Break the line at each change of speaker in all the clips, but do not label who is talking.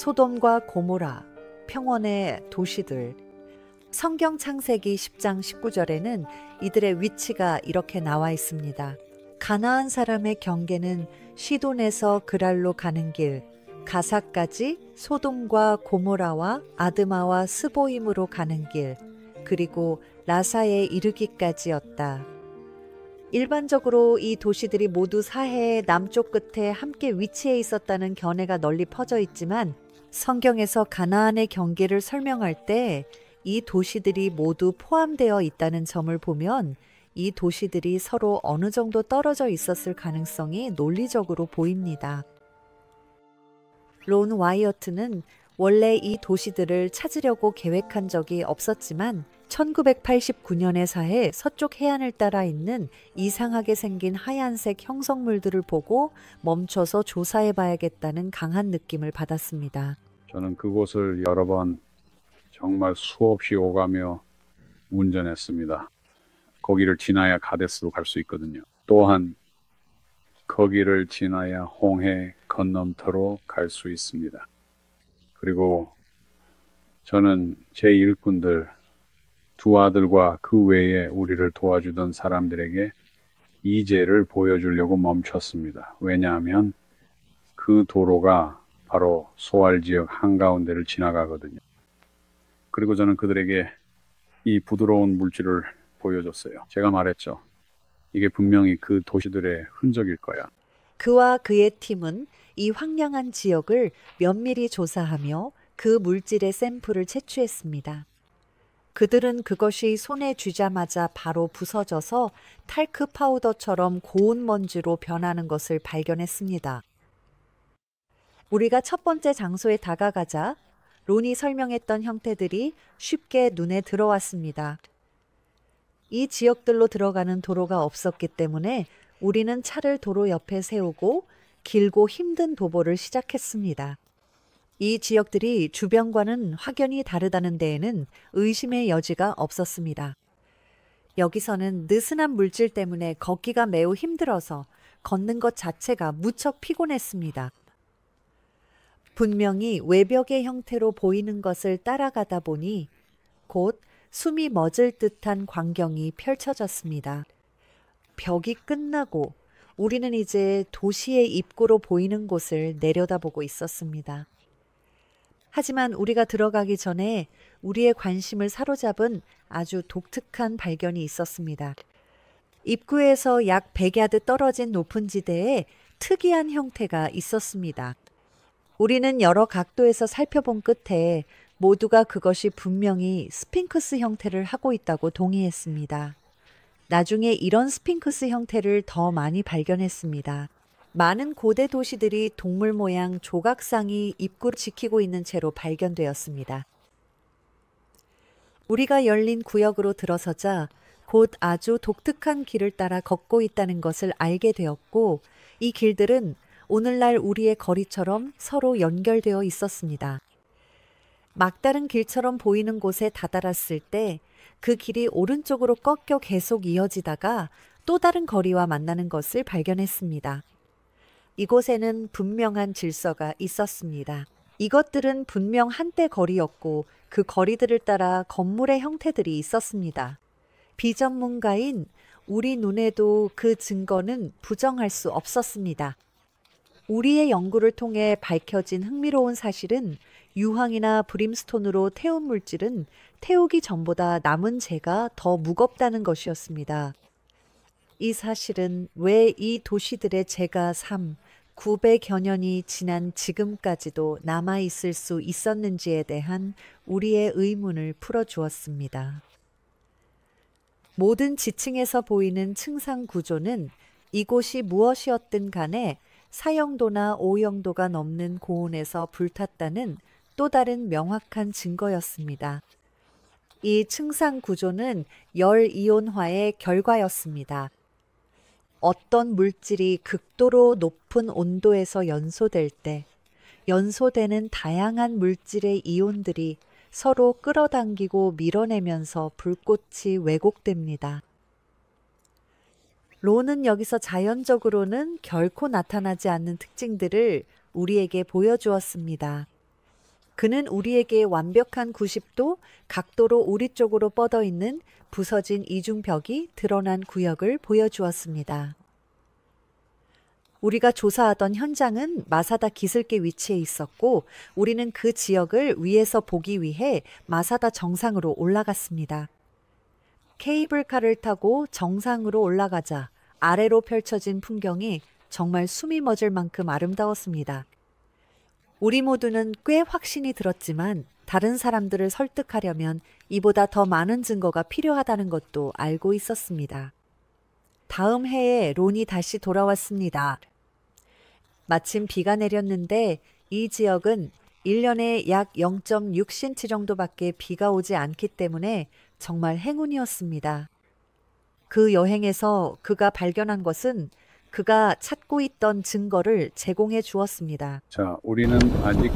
소돔과 고모라, 평원의 도시들. 성경 창세기 10장 19절에는 이들의 위치가 이렇게 나와 있습니다. 가나안 사람의 경계는 시돈에서 그랄로 가는 길, 가사까지 소돔과 고모라와 아드마와 스보임으로 가는 길, 그리고 라사에 이르기까지였다. 일반적으로 이 도시들이 모두 사해의 남쪽 끝에 함께 위치해 있었다는 견해가 널리 퍼져 있지만 성경에서 가나안의 경계를 설명할 때 이 도시들이 모두 포함되어 있다는 점을 보면 이 도시들이 서로 어느 정도 떨어져 있었을 가능성이 논리적으로 보입니다. 론 와이어트는 원래 이 도시들을 찾으려고 계획한 적이 없었지만 1989년에 사해 서쪽 해안을 따라 있는 이상하게 생긴 하얀색 형성물들을 보고 멈춰서 조사해 봐야겠다는 강한 느낌을 받았습니다.
저는 그곳을 여러 번 정말 수없이 오가며 운전했습니다. 거기를 지나야 가데스로 갈 수 있거든요. 또한 거기를 지나야 홍해 건너터로 갈 수 있습니다. 그리고 저는 제 일꾼들, 두 아들과 그 외에 우리를 도와주던 사람들에게 이제를 보여주려고 멈췄습니다. 왜냐하면 그 도로가 바로 소알 지역 한가운데를 지나가거든요. 그리고 저는 그들에게 이 부드러운 물질을 보여줬어요. 제가 말했죠. 이게 분명히 그 도시들의 흔적일 거야.
그와 그의 팀은 이 황량한 지역을 면밀히 조사하며 그 물질의 샘플을 채취했습니다. 그들은 그것이 손에 쥐자마자 바로 부서져서 탈크 파우더처럼 고운 먼지로 변하는 것을 발견했습니다. 우리가 첫 번째 장소에 다가가자 론이 설명했던 형태들이 쉽게 눈에 들어왔습니다. 이 지역들로 들어가는 도로가 없었기 때문에 우리는 차를 도로 옆에 세우고 길고 힘든 도보를 시작했습니다. 이 지역들이 주변과는 확연히 다르다는 데에는 의심의 여지가 없었습니다. 여기서는 느슨한 물질 때문에 걷기가 매우 힘들어서 걷는 것 자체가 무척 피곤했습니다. 분명히 외벽의 형태로 보이는 것을 따라가다 보니 곧 숨이 멎을 듯한 광경이 펼쳐졌습니다. 벽이 끝나고 우리는 이제 도시의 입구로 보이는 곳을 내려다보고 있었습니다. 하지만 우리가 들어가기 전에 우리의 관심을 사로잡은 아주 독특한 발견이 있었습니다. 입구에서 약 100야드 떨어진 높은 지대에 특이한 형태가 있었습니다. 우리는 여러 각도에서 살펴본 끝에 모두가 그것이 분명히 스핑크스 형태를 하고 있다고 동의했습니다. 나중에 이런 스핑크스 형태를 더 많이 발견했습니다. 많은 고대 도시들이 동물 모양 조각상이 입구를 지키고 있는 채로 발견되었습니다. 우리가 열린 구역으로 들어서자 곧 아주 독특한 길을 따라 걷고 있다는 것을 알게 되었고 이 길들은 오늘날 우리의 거리처럼 서로 연결되어 있었습니다. 막다른 길처럼 보이는 곳에 다다랐을 때 그 길이 오른쪽으로 꺾여 계속 이어지다가 또 다른 거리와 만나는 것을 발견했습니다. 이곳에는 분명한 질서가 있었습니다. 이것들은 분명 한때 거리였고 그 거리들을 따라 건물의 형태들이 있었습니다. 비전문가인 우리 눈에도 그 증거는 부정할 수 없었습니다. 우리의 연구를 통해 밝혀진 흥미로운 사실은 유황이나 브림스톤으로 태운 물질은 태우기 전보다 남은 재가 더 무겁다는 것이었습니다. 이 사실은 왜 이 도시들의 재가 900여 년이 지난 지금까지도 남아있을 수 있었는지에 대한 우리의 의문을 풀어주었습니다. 모든 지층에서 보이는 층상 구조는 이곳이 무엇이었든 간에 4영도나 5영도가 넘는 고온에서 불탔다는 또 다른 명확한 증거였습니다. 이 층상 구조는 열 이온화의 결과였습니다. 어떤 물질이 극도로 높은 온도에서 연소될 때 연소되는 다양한 물질의 이온들이 서로 끌어당기고 밀어내면서 불꽃이 왜곡됩니다. 론은 여기서 자연적으로는 결코 나타나지 않는 특징들을 우리에게 보여주었습니다. 그는 우리에게 완벽한 90도 각도로 우리 쪽으로 뻗어 있는 부서진 이중벽이 드러난 구역을 보여주었습니다. 우리가 조사하던 현장은 마사다 기슭계 위치에 있었고 우리는 그 지역을 위에서 보기 위해 마사다 정상으로 올라갔습니다. 케이블카를 타고 정상으로 올라가자 아래로 펼쳐진 풍경이 정말 숨이 멎을 만큼 아름다웠습니다. 우리 모두는 꽤 확신이 들었지만 다른 사람들을 설득하려면 이보다 더 많은 증거가 필요하다는 것도 알고 있었습니다. 다음 해에 론이 다시 돌아왔습니다. 마침 비가 내렸는데 이 지역은 1년에 약 0.6cm 정도밖에 비가 오지 않기 때문에 정말 행운이었습니다. 그 여행에서 그가 발견한 것은 그가 찾고 있던 증거를 제공해 주었습니다.
자, 우리는 아직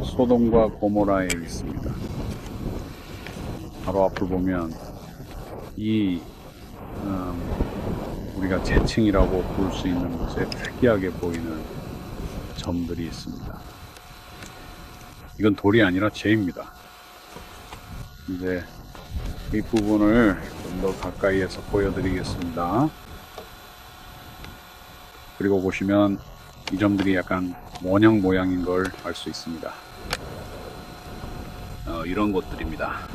소돔과 고모라에 있습니다. 바로 앞을 보면 이 우리가 재층이라고 볼 수 있는 곳에 특이하게 보이는 점들이 있습니다. 이건 돌이 아니라 재입니다. 이제 이 부분을 좀 더 가까이에서 보여드리겠습니다. 그리고 보시면 이 점들이 약간 원형 모양인 걸 알 수 있습니다. 이런 곳들입니다.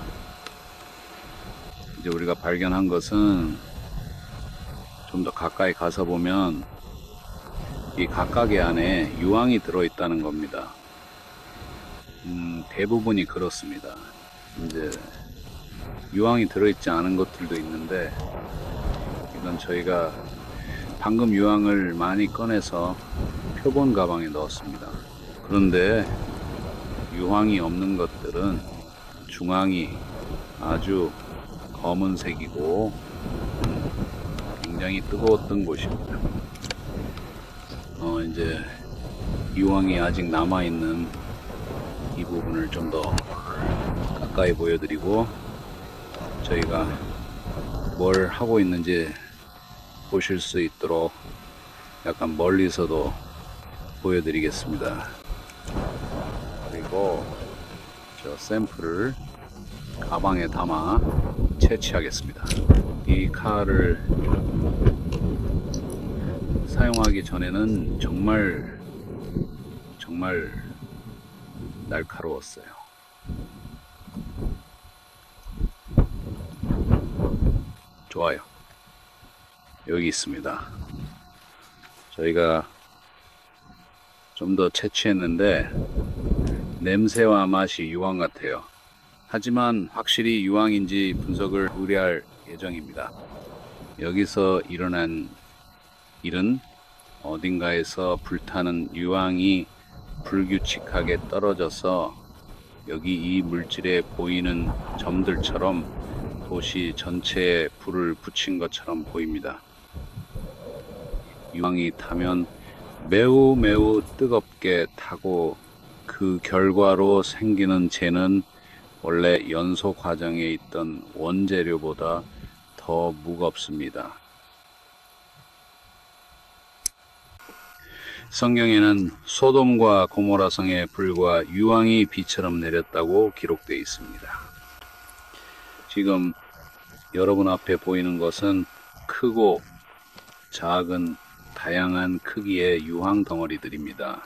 이제 우리가 발견한 것은 좀 더 가까이 가서 보면 이 각각의 안에 유황이 들어있다는 겁니다. 대부분이 그렇습니다. 이제 유황이 들어있지 않은 것들도 있는데 이건 저희가 방금 유황을 많이 꺼내서 표본 가방에 넣었습니다. 그런데 유황이 없는 것들은 중앙이 아주 검은색이고 굉장히 뜨거웠던 곳입니다. 이제 유황이 아직 남아있는 이 부분을 좀 더 가까이 보여드리고 저희가 뭘 하고 있는지 보실 수 있도록 약간 멀리서도 보여드리겠습니다. 그리고 저 샘플을 가방에 담아 채취하겠습니다. 이 칼을 사용하기 전에는 정말 날카로웠어요. 좋아요. 여기 있습니다. 저희가 좀 더 채취했는데 냄새와 맛이 유황 같아요. 하지만 확실히 유황인지 분석을 의뢰할 예정입니다. 여기서 일어난 일은 어딘가에서 불타는 유황이 불규칙하게 떨어져서 여기 이 물질에 보이는 점들처럼 도시 전체에 불을 붙인 것처럼 보입니다. 유황이 타면 매우 뜨겁게 타고 그 결과로 생기는 재는 원래 연소 과정에 있던 원재료보다 더 무겁습니다. 성경에는 소돔과 고모라 성의 불과 유황이 비처럼 내렸다고 기록되어 있습니다. 지금 여러분 앞에 보이는 것은 크고 작은 다양한 크기의 유황 덩어리들입니다.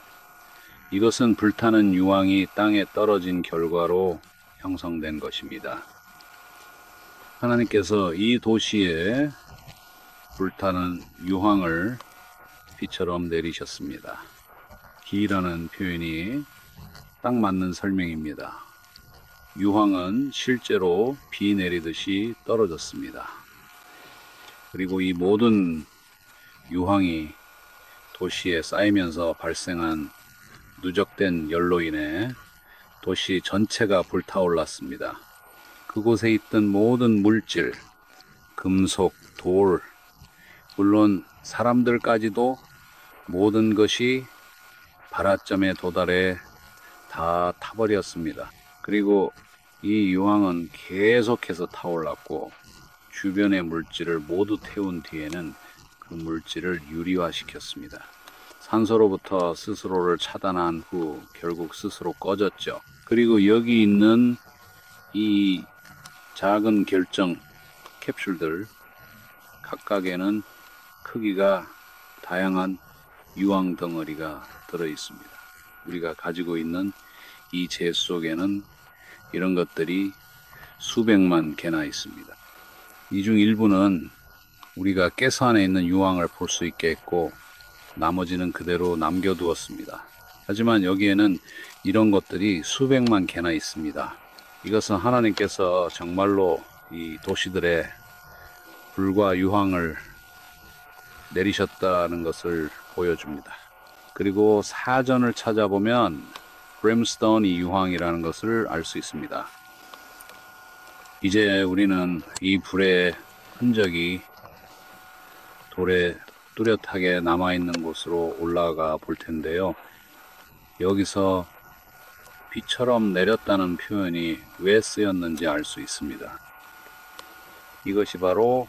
이것은 불타는 유황이 땅에 떨어진 결과로 형성된 것입니다. 하나님께서 이 도시에 불타는 유황을 비처럼 내리셨습니다. 비라는 표현이 딱 맞는 설명입니다. 유황은 실제로 비 내리듯이 떨어졌습니다. 그리고 이 모든 유황이 도시에 쌓이면서 발생한 누적된 열로 인해 도시 전체가 불타올랐습니다. 그곳에 있던 모든 물질, 금속, 돌, 물론 사람들까지도 모든 것이 발화점에 도달해 다 타버렸습니다. 그리고 이 유황은 계속해서 타올랐고 주변의 물질을 모두 태운 뒤에는 그 물질을 유리화시켰습니다. 산소로부터 스스로를 차단한 후 결국 스스로 꺼졌죠. 그리고 여기 있는 이 작은 결정 캡슐들 각각에는 크기가 다양한 유황 덩어리가 들어 있습니다. 우리가 가지고 있는 이 재 속에는 이런 것들이 수백만 개나 있습니다. 이 중 일부는 우리가 가스 안에 있는 유황을 볼 수 있게 했고 나머지는 그대로 남겨두었습니다. 하지만 여기에는 이런 것들이 수백만 개나 있습니다. 이것은 하나님께서 정말로 이 도시들의 불과 유황을 내리셨다는 것을 보여줍니다. 그리고 사전을 찾아보면 브림스톤이 유황이라는 것을 알 수 있습니다. 이제 우리는 이 불의 흔적이 돌에 뚜렷하게 남아있는 곳으로 올라가 볼 텐데요. 여기서 비처럼 내렸다는 표현이 왜 쓰였는지 알 수 있습니다. 이것이 바로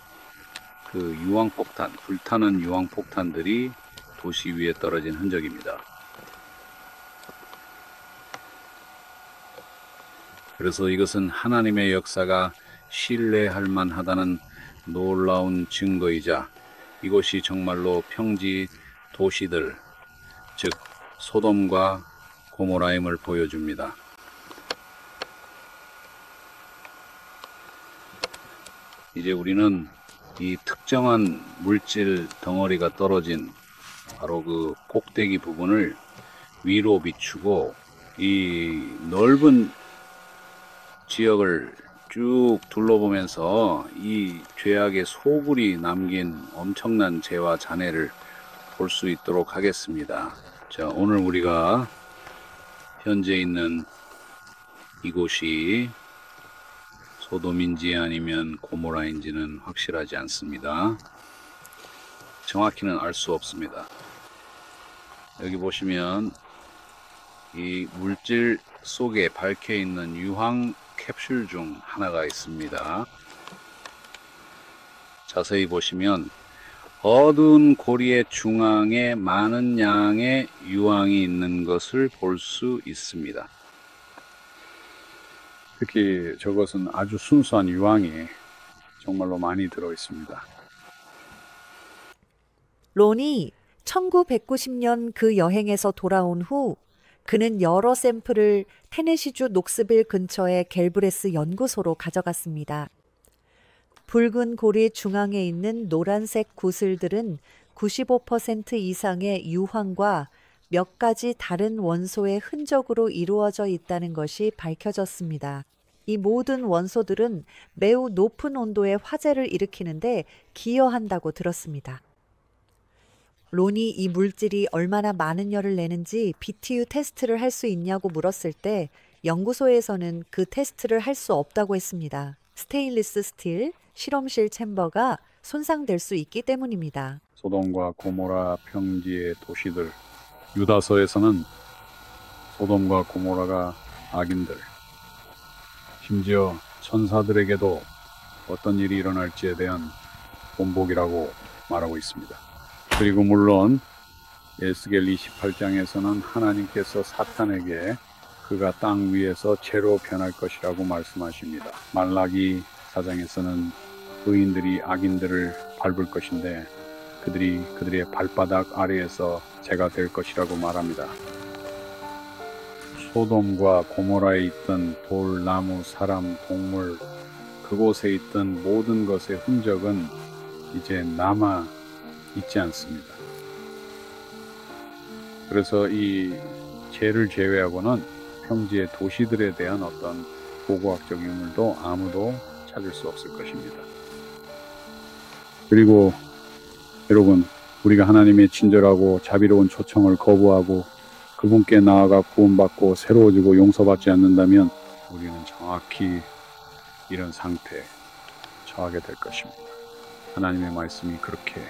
그 유황폭탄, 불타는 유황폭탄들이 도시 위에 떨어진 흔적입니다. 그래서 이것은 하나님의 역사가 신뢰할 만하다는 놀라운 증거이자 이곳이 정말로 평지 도시들, 즉 소돔과 고모라임을 보여줍니다. 이제 우리는 이 특정한 물질 덩어리가 떨어진 바로 그 꼭대기 부분을 위로 비추고 이 넓은 지역을 쭉 둘러보면서 이 죄악의 소굴이 남긴 엄청난 재와 잔해를 볼 수 있도록 하겠습니다. 자, 오늘 우리가 현재 있는 이곳이 소돔인지 아니면 고모라인지는 확실하지 않습니다. 정확히는 알 수 없습니다. 여기 보시면 이 물질 속에 밝혀 있는 유황 캡슐 중 하나가 있습니다. 자세히 보시면 어두운 고리의 중앙에 많은 양의 유황이 있는 것을 볼 수 있습니다. 특히 저것은 아주 순수한 유황이 정말로 많이 들어 있습니다.
론이 1990년 그 여행에서 돌아온 후 그는 여러 샘플을 테네시주 녹스빌 근처의 갤브레스 연구소로 가져갔습니다. 붉은 고리 중앙에 있는 노란색 구슬들은 95% 이상의 유황과 몇 가지 다른 원소의 흔적으로 이루어져 있다는 것이 밝혀졌습니다. 이 모든 원소들은 매우 높은 온도의 화재를 일으키는데 기여한다고 들었습니다. 론이 이 물질이 얼마나 많은 열을 내는지 BTU 테스트를 할 수 있냐고 물었을 때 연구소에서는 그 테스트를 할 수 없다고 했습니다. 스테인리스 스틸 실험실 챔버가 손상될 수 있기 때문입니다.
소돔과 고모라 평지의 도시들, 유다서에서는 소돔과 고모라가 악인들, 심지어 천사들에게도 어떤 일이 일어날지에 대한 본보기라고 말하고 있습니다. 그리고 물론 에스겔 28장에서는 하나님께서 사탄에게 그가 땅 위에서 재로 변할 것이라고 말씀하십니다. 말라기 4장에서는 의인들이 악인들을 밟을 것인데 그들이 그들의 발바닥 아래에서 재가 될 것이라고 말합니다. 소돔과 고모라에 있던 돌, 나무, 사람, 동물, 그곳에 있던 모든 것의 흔적은 이제 남아 있지 않습니다. 그래서 이 죄를 제외하고는 평지의 도시들에 대한 어떤 고고학적 유물도 아무도 찾을 수 없을 것입니다. 그리고 여러분, 우리가 하나님의 친절하고 자비로운 초청을 거부하고 그분께 나아가 구원받고 새로워지고 용서받지 않는다면 우리는 정확히 이런 상태에 처하게 될 것입니다. 하나님의 말씀이 그렇게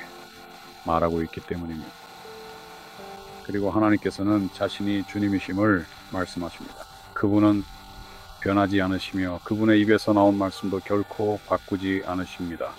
말하고 있기 때문입니다. 그리고 하나님께서는 자신이 주님이심을 말씀하십니다. 그분은 변하지 않으시며 그분의 입에서 나온 말씀도 결코 바꾸지 않으십니다.